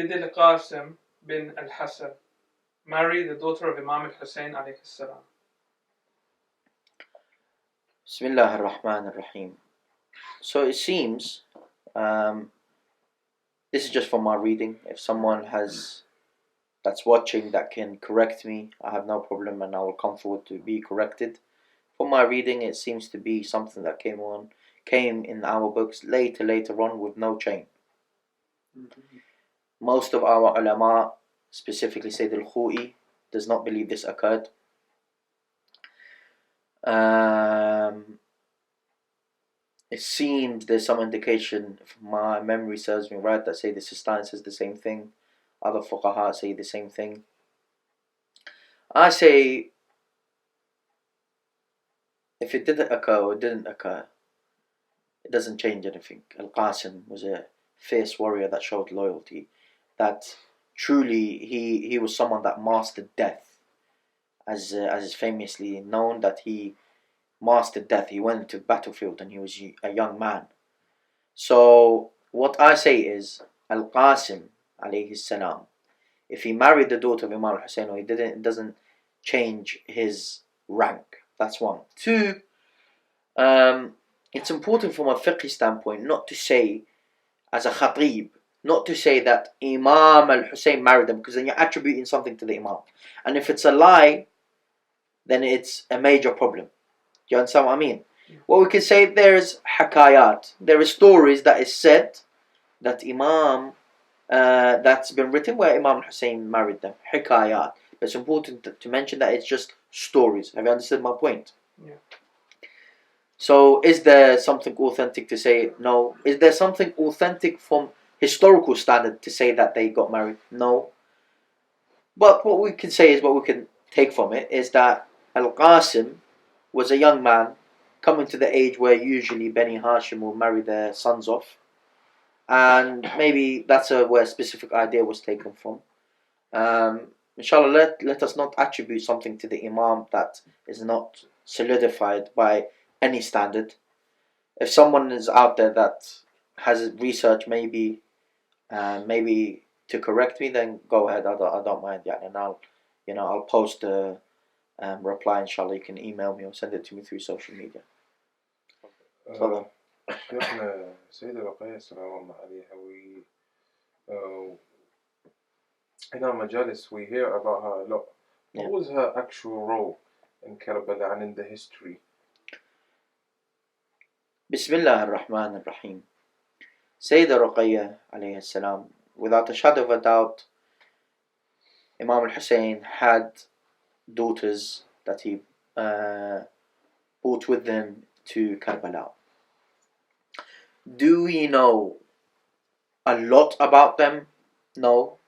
did Al-Qassim bin Al-Hassan marry the daughter of Imam Hussein alayhi salam? Bismillah ar-Rahman ar-Rahim. So it seems, this is just from my reading. If someone that's watching that can correct me, I have no problem and I will come forward to be corrected. From my reading, it seems to be something that came in our books later on with no chain. Most of our ulama, specifically Sayeda Ruqayya, does not believe this occurred. It seems there's some indication, if my memory serves me right, that Sayyid Sistani says the same thing. Other fuqaha say the same thing. I say, if it didn't occur or it didn't occur, it doesn't change anything. Al-Qassim was a fierce warrior that showed loyalty. That truly he was someone that mastered death. As is famously known, that he mastered death. He went to the battlefield and he was a young man. So what I say is, Al-Qassim alayhi salam, if he married the daughter of Imam Hussein or he didn't, it doesn't change his rank. That's one. Two, it's important from a fiqh standpoint not to say, as a khatib, not to say that Imam al-Hussein married them, because then you're attributing something to the Imam. And if it's a lie, then it's a major problem. Do you understand what I mean? What we can say, there's hakayat. There are stories that is said that Imam, that's been written where Imam Hussein married them. Hikayat. But it's important to mention that it's just stories. Have you understood my point? Yeah. So is there something authentic to say? No. Is there something authentic from historical standard to say that they got married? No. But what we can say is, what we can take from it is that Al-Qassim was a young man coming to the age where usually Bani Hashim will marry their sons off. And maybe that's where a specific idea was taken from. Inshallah, let us not attribute something to the Imam that is not solidified by any standard. If someone is out there that has research, maybe to correct me, then go ahead. I don't mind. Yeah, and I'll post a reply. Inshallah, you can email me or send it to me through social media. شيخنا سيدة رقية السلام الله عليها, in our majalis we hear about her a lot. What was her actual role in Karbala and in the history? Bismillah ar-Rahman ar-Rahim. Sayeda Ruqayya alayhi salam, without a shadow of a doubt, Imam Hussein had daughters that he brought with him to Karbala. Do we know a lot about them? No.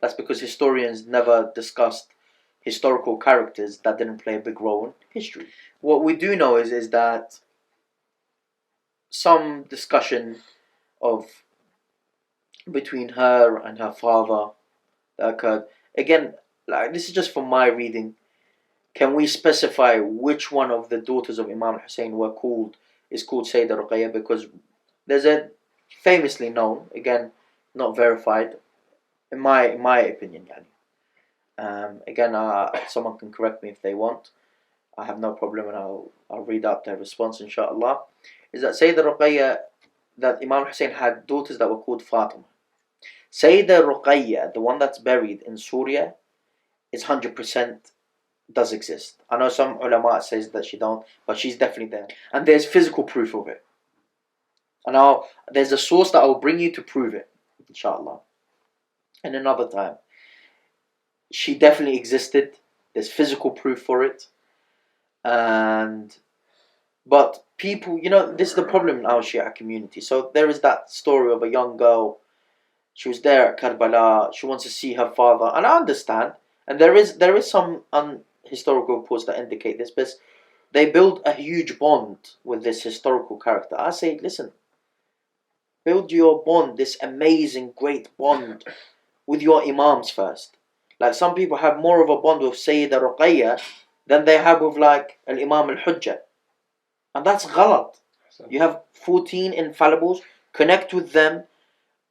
That's because historians never discussed historical characters that didn't play a big role in history. What we do know is that some discussion of between her and her father that occurred. Again, this is just from my reading. Can we specify which one of the daughters of Imam Hussein is called Sayeda Ruqayya? Because there's a famously known, again, not verified, in my opinion, again, someone can correct me if they want. I have no problem, and I'll read out their response, inshallah. Is that Sayeda Ruqayya, that Imam Hussein had daughters that were called Fatima. Sayeda Ruqayya, the one that's buried in Syria, is 100% does exist. I know some ulama says that she don't, but she's definitely there, and there's physical proof of it. And there's a source that I will bring you to prove it, inshallah, and another time. She definitely existed. There's physical proof for it. But people, this is the problem in our Shia community. So there is that story of a young girl. She was there at Karbala. She wants to see her father, and I understand. And there is some historical reports that indicate this, but they build a huge bond with this historical character. I say, listen, build your bond, this amazing, great bond, with your imams first. Like some people have more of a bond with Sayeda Ruqayya than they have with like Al-Imam Al-Hujjah. And that's ghalat. You have 14 infallibles, connect with them,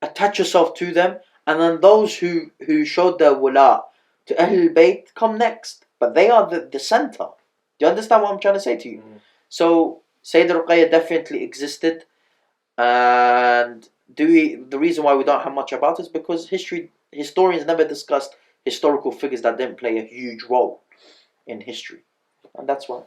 attach yourself to them, and then those who showed their wala to Ahlul Bayt come next, but they are the center. Do you understand what I'm trying to say to you? So Sayeda Ruqayya definitely existed, and the reason why we don't have much about it is because historians never discussed historical figures that didn't play a huge role in history, and that's why.